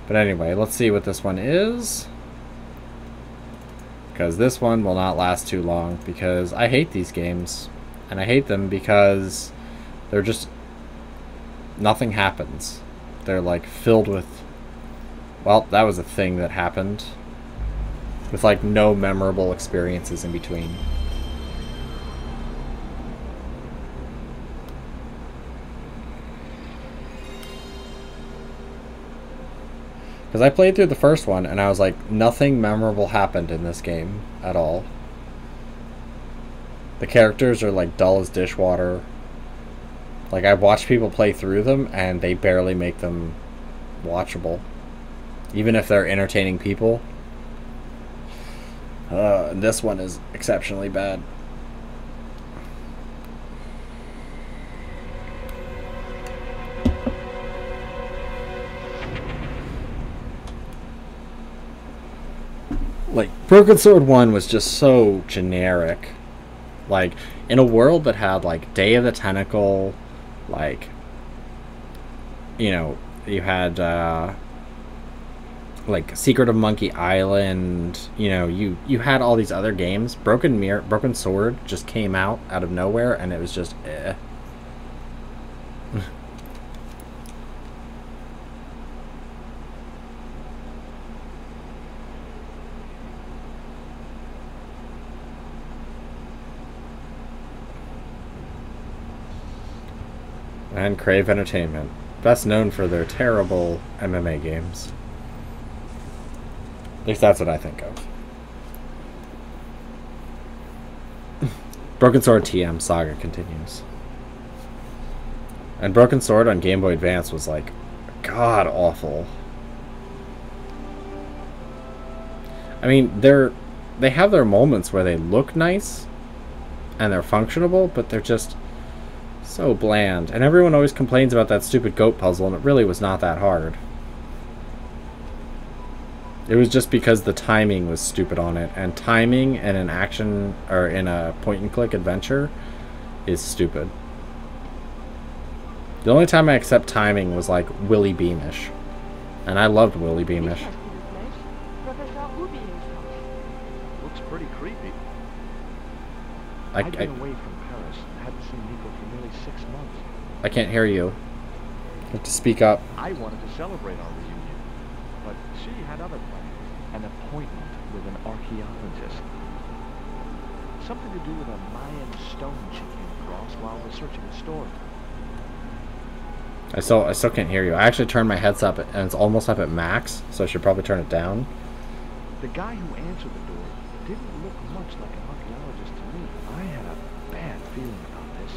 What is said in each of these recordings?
But anyway, let's see what this one is. Because this one will not last too long. Because I hate these games. And I hate them because they're just... nothing happens. They're like filled with... well, that was a thing that happened. With like no memorable experiences in between. Because I played through the first one and I was like, nothing memorable happened in this game at all. The characters are like dull as dishwater. Like, I've watched people play through them and they barely make them watchable. Even if they're entertaining people. This one is exceptionally bad. Like, Broken Sword 1 was just so generic. Like, in a world that had, like, Day of the Tentacle, like, you know, you had, like, Secret of Monkey Island, you know, you had all these other games. Broken Sword just came out of nowhere, and it was just, eh. And Crave Entertainment, best known for their terrible MMA games. At least that's what I think of. Broken Sword TM saga continues. And Broken Sword on Game Boy Advance was like god awful. I mean, they have their moments where they look nice and they're functionable, but they're just so bland. And everyone always complains about that stupid goat puzzle, and it really was not that hard. It was just because the timing was stupid on it, and timing in an action or in a point-and-click adventure is stupid. The only time I accept timing was like Willy Beamish, and I loved Willy Beamish. Looks pretty creepy. I've been away from Paris and hadn't seen Nico for nearly 6 months. I can't hear you. You have to speak up. I wanted to celebrate our reunion, but she had other plans. An appointment with an archaeologist. Something to do with a Mayan stone she came across while researching a story. I still can't hear you. I actually turned my headset up and it's almost up at max, so I should probably turn it down. The guy who answered the door didn't look much like an archaeologist to me. I had a bad feeling about this.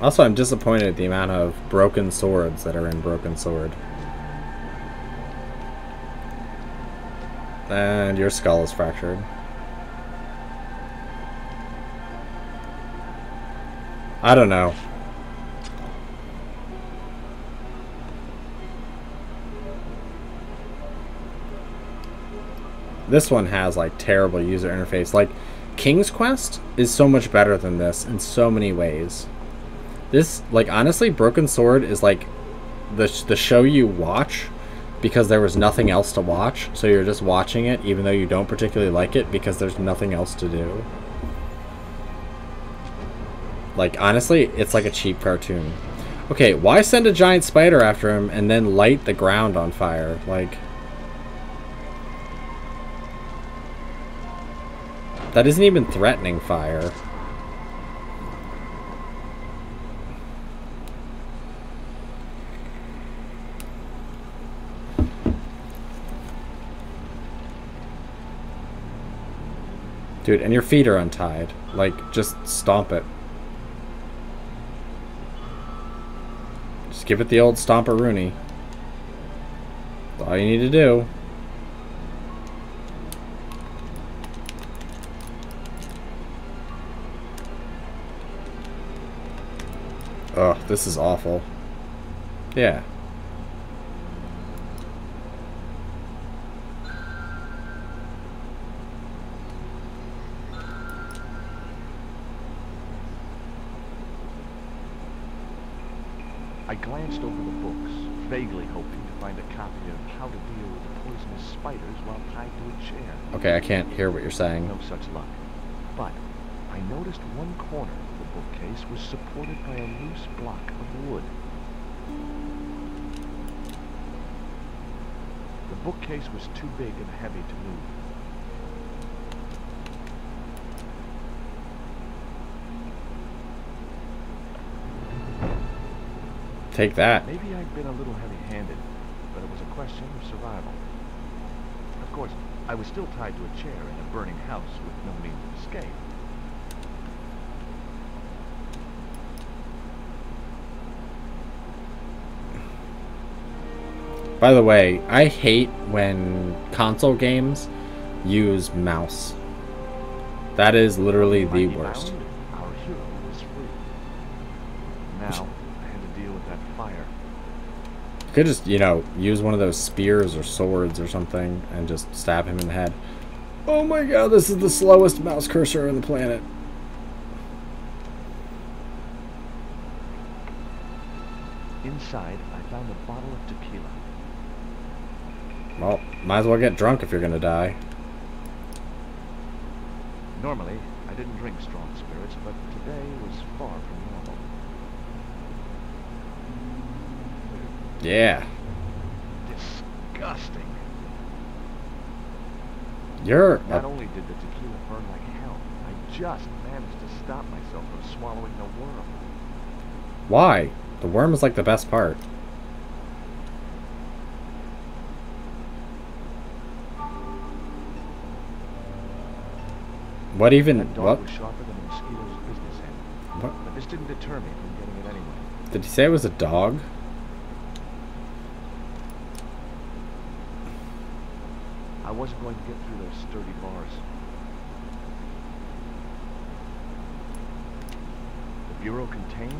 Also, I'm disappointed at the amount of broken swords that are in Broken Sword. And your skull is fractured. I don't know. This one has like terrible user interface. Like, King's Quest is so much better than this in so many ways. This, like, honestly, Broken Sword is like the show you watch because there was nothing else to watch, so you're just watching it even though you don't particularly like it because there's nothing else to do. Like, honestly, it's like a cheap cartoon. Okay, why send a giant spider after him and then light the ground on fire? Like, that isn't even threatening fire. Dude, and your feet are untied. Like, just stomp it. Just give it the old stomp-a-rooney. That's all you need to do. Ugh, this is awful. Yeah. I glanced over the books, vaguely hoping to find a copy of How to Deal with Poisonous Spiders While Tied to a Chair. Okay, I can't hear what you're saying. No such luck. But I noticed one corner of the bookcase was supported by a loose block of wood. The bookcase was too big and heavy to move. Take that. Maybe I'd been a little heavy-handed, but it was a question of survival. Of course, I was still tied to a chair in a burning house with no means of escape. By the way, I hate when console games use mouse. That is literally the worst. Our hero was free. Now, I had to deal with that fire. You could just, you know, use one of those spears or swords or something and just stab him in the head. Oh my god, this is the slowest mouse cursor on the planet. Inside, I found a bottle of tequila. Well, might as well get drunk if you're gonna die. Normally, I didn't drink strong spirits, but today was far from normal. Yeah. Disgusting. You're Not only did the tequila burn like hell, I just managed to stop myself from swallowing the worm. Why? The worm is like the best part. What even? That dog What? was sharper than a mosquito's business end. What? But this didn't deter me from getting it anyway. Did he say it was a dog? I wasn't going to get through those sturdy bars. The bureau contained?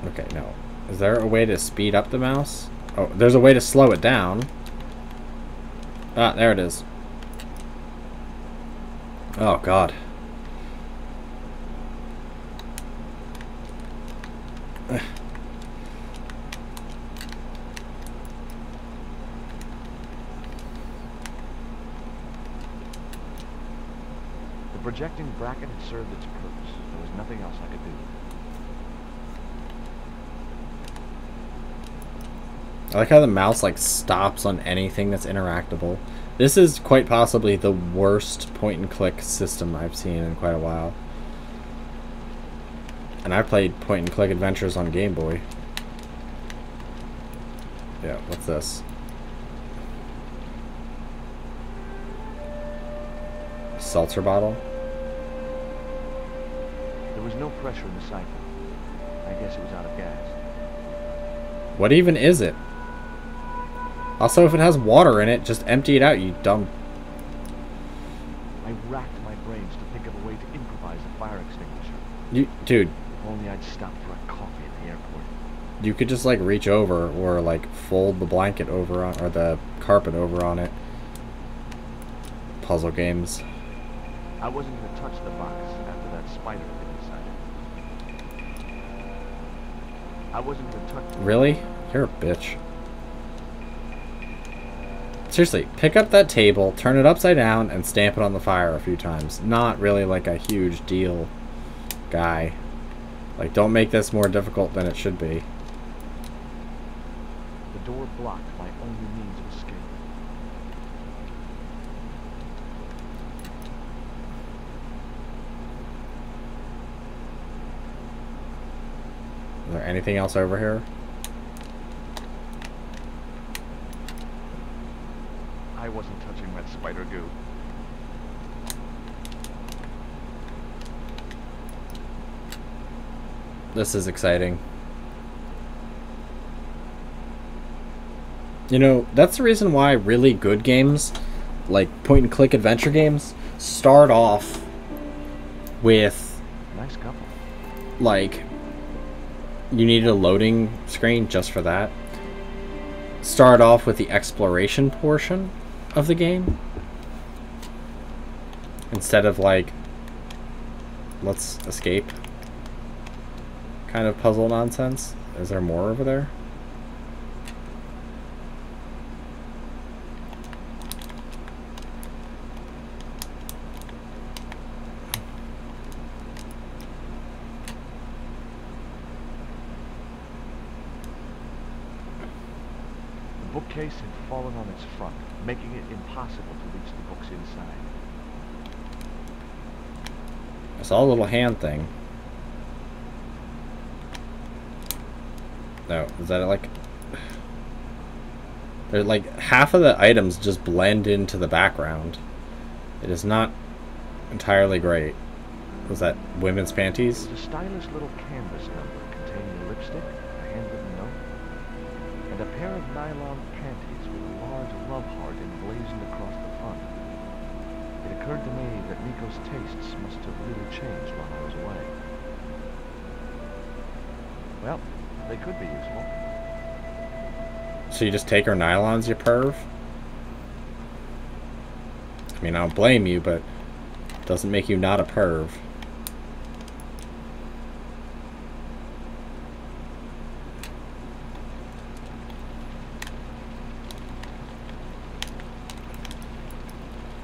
Okay, no. Is there a way to speed up the mouse? Oh, there's a way to slow it down. Ah, there it is. Oh, God. The projecting bracket had served its purpose. There was nothing else I could do. I like how the mouse like stops on anything that's interactable. This is quite possibly the worst point-and-click system I've seen in quite a while. And I played point-and-click adventures on Game Boy. Yeah, what's this? Seltzer bottle? There was no pressure in the siphon. I guess it was out of gas. What even is it? Also, if it has water in it, just empty it out, you dumb... I racked my brains to think of a way to improvise a fire extinguisher. Dude, If only I'd stopped for a coffee at the airport. you could just like reach over or like fold the blanket over on, or the carpet over on it. Puzzle games. I wasn't going to touch the box after that spider bit inside it. I wasn't going to touch... Really? You're a bitch. Seriously, pick up that table, turn it upside down, and stamp it on the fire a few times. Not really like a huge deal, guy. Like, don't make this more difficult than it should be. The door blocked my only means of escape. Is there anything else over here? I wasn't touching that spider goo. This is exciting. You know, that's the reason why really good games, like point-and-click adventure games, start off with, Nice couple. like, you needed a loading screen just for that. Start off with the exploration portion of the game, instead of, like, let's escape kind of puzzle nonsense. Is there more over there? case had fallen on its front, making it impossible to reach the books inside. I saw a little hand thing. No, is that like... They're like, half of the items just blend into the background. It is not entirely great. Was that women's panties? There was a stylish little canvas number containing lipstick, a handwritten note, and a pair of nylon panties with a large love heart emblazoned across the front. It occurred to me that Nico's tastes must have really changed while I was away. Well, they could be useful. So you just take her nylons, you perv? I mean, I don't blame you, but it doesn't make you not a perv.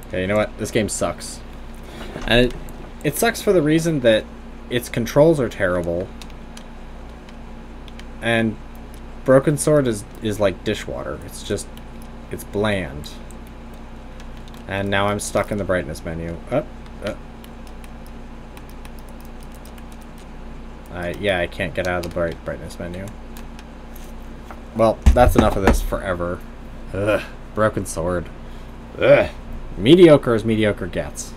Okay, you know what? This game sucks. And it sucks for the reason that its controls are terrible. And Broken Sword is like dishwater. It's just, it's bland. And now I'm stuck in the brightness menu. Yeah, I can't get out of the brightness menu. Well, that's enough of this forever. Ugh, Broken Sword. Ugh. Mediocre as mediocre gets.